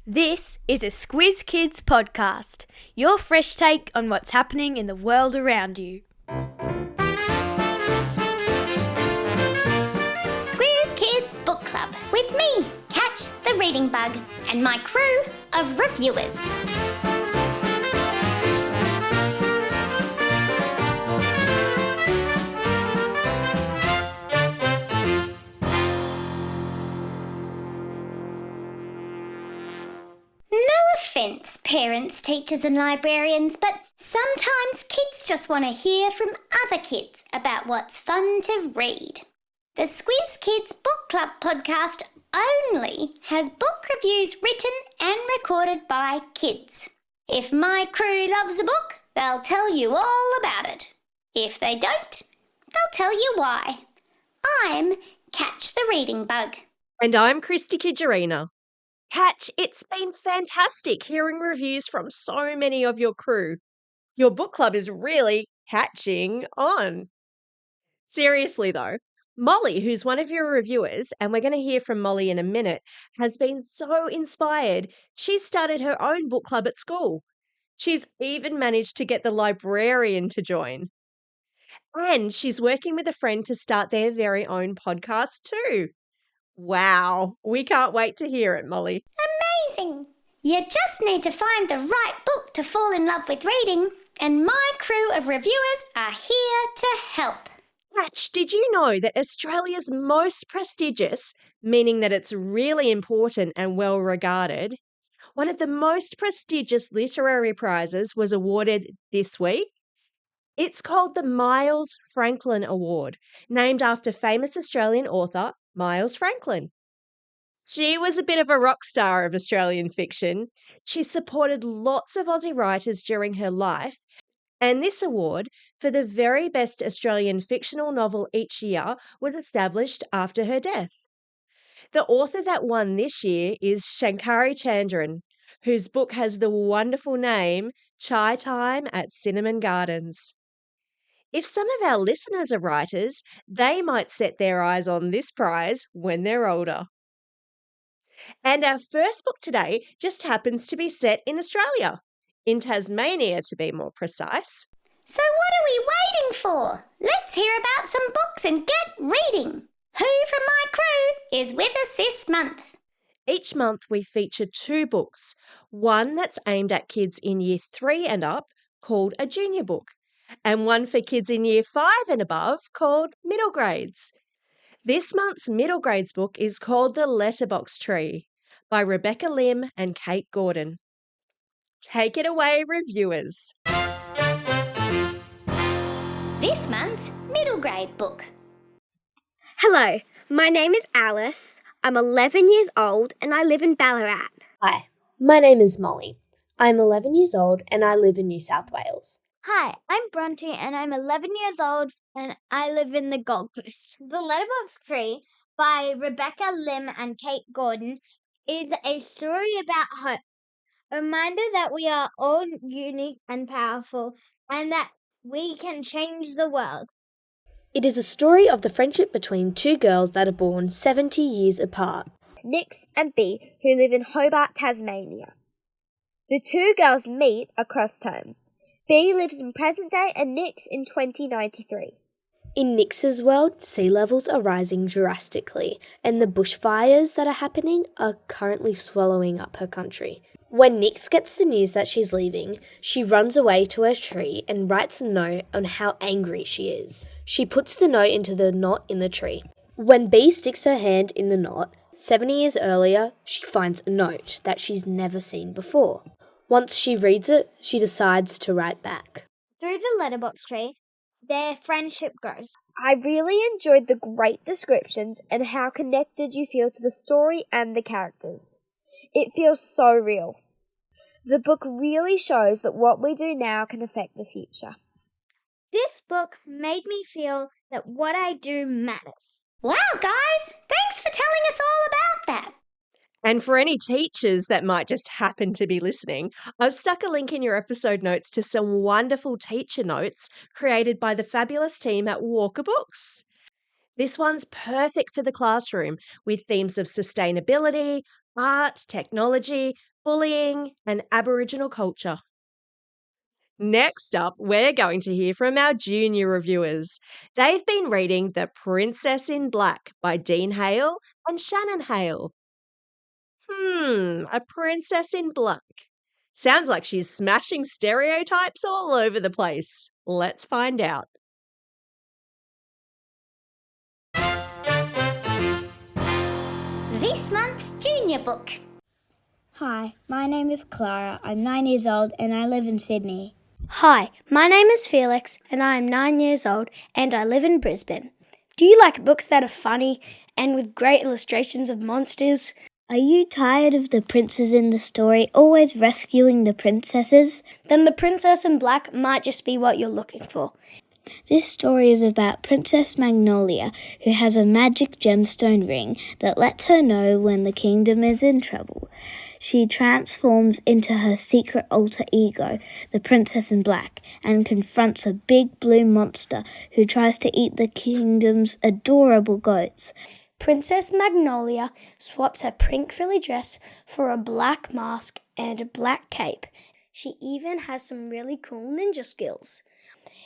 This is a Squiz Kids podcast, your fresh take on what's happening in the world around you. Squiz Kids Book Club with me, Catch the Reading Bug, and my crew of reviewers. No offence, parents, teachers and librarians, but sometimes kids just want to hear from other kids about what's fun to read. The Squiz Kids Book Club podcast only has book reviews written and recorded by kids. If my crew loves a book, they'll tell you all about it. If they don't, they'll tell you why. I'm Catch the Reading Bug. And I'm Christy Kijarina. Catch, it's been fantastic hearing reviews from so many of your crew. Your book club is really catching on. Seriously though, Molly, who's one of your reviewers, and we're going to hear from Molly in a minute, has been so inspired. She's started her own book club at school. She's even managed to get the librarian to join. And she's working with a friend to start their very own podcast too. Wow, we can't wait to hear it, Molly. Amazing! You just need to find the right book to fall in love with reading, and my crew of reviewers are here to help. Catch, did you know that Australia's most prestigious, meaning that it's really important and well regarded, one of the most prestigious literary prizes was awarded this week? It's called the Miles Franklin Award, named after famous Australian author Miles Franklin. She was a bit of a rock star of Australian fiction. She supported lots of Aussie writers during her life, and this award for the very best Australian fictional novel each year was established after her death. The author that won this year is Shankari Chandran, whose book has the wonderful name Chai Time at Cinnamon Gardens. If some of our listeners are writers, they might set their eyes on this prize when they're older. And our first book today just happens to be set in Australia, in Tasmania to be more precise. So what are we waiting for? Let's hear about some books and get reading. Who from my crew is with us this month? Each month we feature two books, one that's aimed at kids in Year 3 and up, called a junior book, and one for kids in Year 5 and above, called middle grades. This month's middle grades book is called The Letterbox Tree by Rebecca Lim and Kate Gordon. Take it away, reviewers. This month's middle grade book. Hello, my name is Alice. I'm 11 years old and I live in Ballarat. Hi, my name is Molly. I'm 11 years old and I live in New South Wales. Hi, I'm Bronte and I'm 11 years old and I live in the Gold Coast. The Letterbox Tree by Rebecca Lim and Kate Gordon is a story about hope. A reminder that we are all unique and powerful and that we can change the world. It is a story of the friendship between two girls that are born 70 years apart. Nix and Bea, who live in Hobart, Tasmania. The two girls meet across time. Bea lives in present day and Nix in 2093. In Nix's world, sea levels are rising drastically and the bushfires that are happening are currently swallowing up her country. When Nix gets the news that she's leaving, she runs away to her tree and writes a note on how angry she is. She puts the note into the knot in the tree. When Bea sticks her hand in the knot, 70 years earlier, she finds a note that she's never seen before. Once she reads it, she decides to write back. Through the Letterbox Tree, their friendship grows. I really enjoyed the great descriptions and how connected you feel to the story and the characters. It feels so real. The book really shows that what we do now can affect the future. This book made me feel that what I do matters. Wow, guys! Thanks for telling us all about that. And for any teachers that might just happen to be listening, I've stuck a link in your episode notes to some wonderful teacher notes created by the fabulous team at Walker Books. This one's perfect for the classroom with themes of sustainability, art, technology, bullying, and Aboriginal culture. Next up, we're going to hear from our junior reviewers. They've been reading The Princess in Black by Dean Hale and Shannon Hale. A princess in black. Sounds like she's smashing stereotypes all over the place. Let's find out. This month's junior book. Hi, my name is Clara. I'm 9 years old and I live in Sydney. Hi, my name is Felix and I am 9 years old and I live in Brisbane. Do you like books that are funny and with great illustrations of monsters? Are you tired of the princes in the story always rescuing the princesses? Then The Princess in Black might just be what you're looking for. This story is about Princess Magnolia, who has a magic gemstone ring that lets her know when the kingdom is in trouble. She transforms into her secret alter ego, the Princess in Black, and confronts a big blue monster who tries to eat the kingdom's adorable goats. Princess Magnolia swaps her pink frilly dress for a black mask and a black cape. She even has some really cool ninja skills.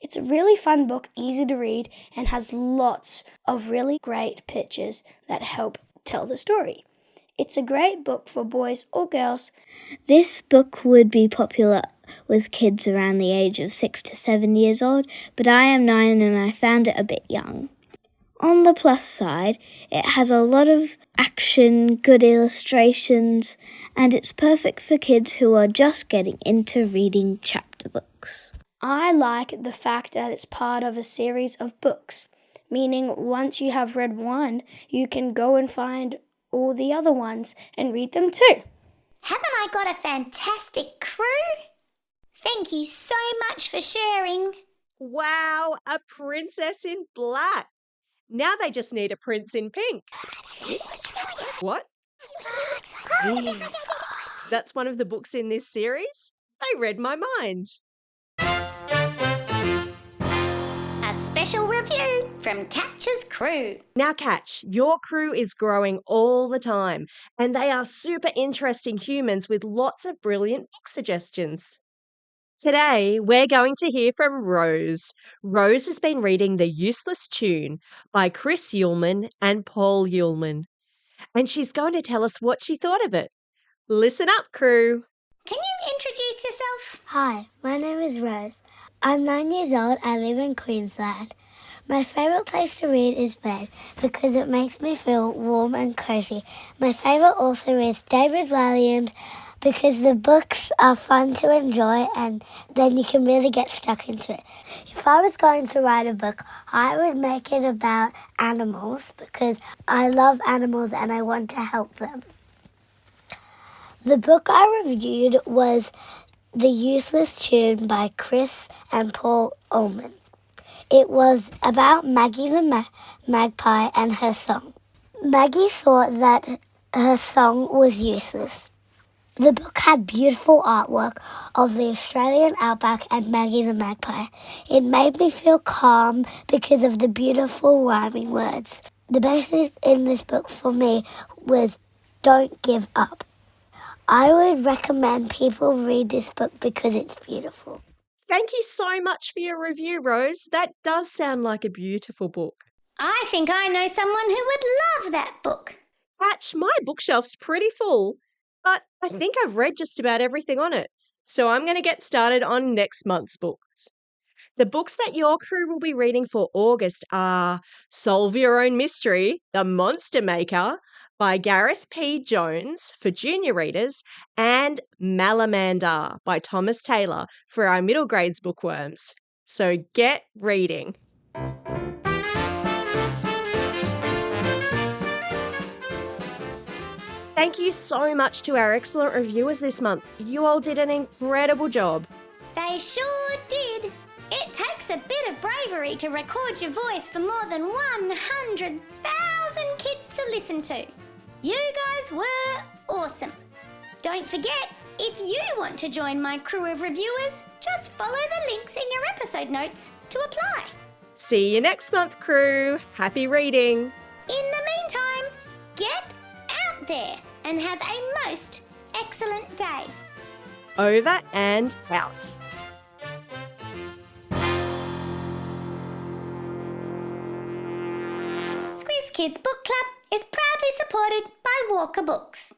It's a really fun book, easy to read, and has lots of really great pictures that help tell the story. It's a great book for boys or girls. This book would be popular with kids around the age of 6 to 7 years old, but I am 9 and I found it a bit young. On the plus side, it has a lot of action, good illustrations, and it's perfect for kids who are just getting into reading chapter books. I like the fact that it's part of a series of books, meaning once you have read one, you can go and find all the other ones and read them too. Haven't I got a fantastic crew? Thank you so much for sharing. Wow, a princess in black. Now they just need a prince in pink. What? That's one of the books in this series? They read my mind. A special review from Catch's crew. Now, Catch, your crew is growing all the time, and they are super interesting humans with lots of brilliant book suggestions. Today, we're going to hear from Rose. Rose has been reading The Useless Tune by Chris Uhlmann and Paul Uhlmann, and she's going to tell us what she thought of it. Listen up, crew. Can you introduce yourself? Hi, my name is Rose. I'm 9 years old. I live in Queensland. My favourite place to read is bed because it makes me feel warm and cosy. My favourite author is David Walliams because the books are fun to enjoy and then you can really get stuck into it. If I was going to write a book, I would make it about animals because I love animals and I want to help them. The book I reviewed was The Useless Tune by Chris and Paul Uhlmann. It was about Maggie the magpie and her song. Maggie thought that her song was useless. The book had beautiful artwork of the Australian outback and Maggie the magpie. It made me feel calm because of the beautiful rhyming words. The best thing in this book for me was don't give up. I would recommend people read this book because it's beautiful. Thank you so much for your review, Rose. That does sound like a beautiful book. I think I know someone who would love that book. Catch, my bookshelf's pretty full, but I think I've read just about everything on it. So I'm going to get started on next month's books. The books that your crew will be reading for August are Solve Your Own Mystery, The Monster Maker by Gareth P. Jones for junior readers and Malamandar by Thomas Taylor for our middle grades bookworms. So get reading. Thank you so much to our excellent reviewers this month. You all did an incredible job. They sure did. It takes a bit of bravery to record your voice for more than 100,000 kids to listen to. You guys were awesome. Don't forget, if you want to join my crew of reviewers, just follow the links in your episode notes to apply. See you next month, crew. Happy reading. In the meantime, get out there and have a most excellent day. Over and out. Squiz Kids Book Club is proudly supported by Walker Books.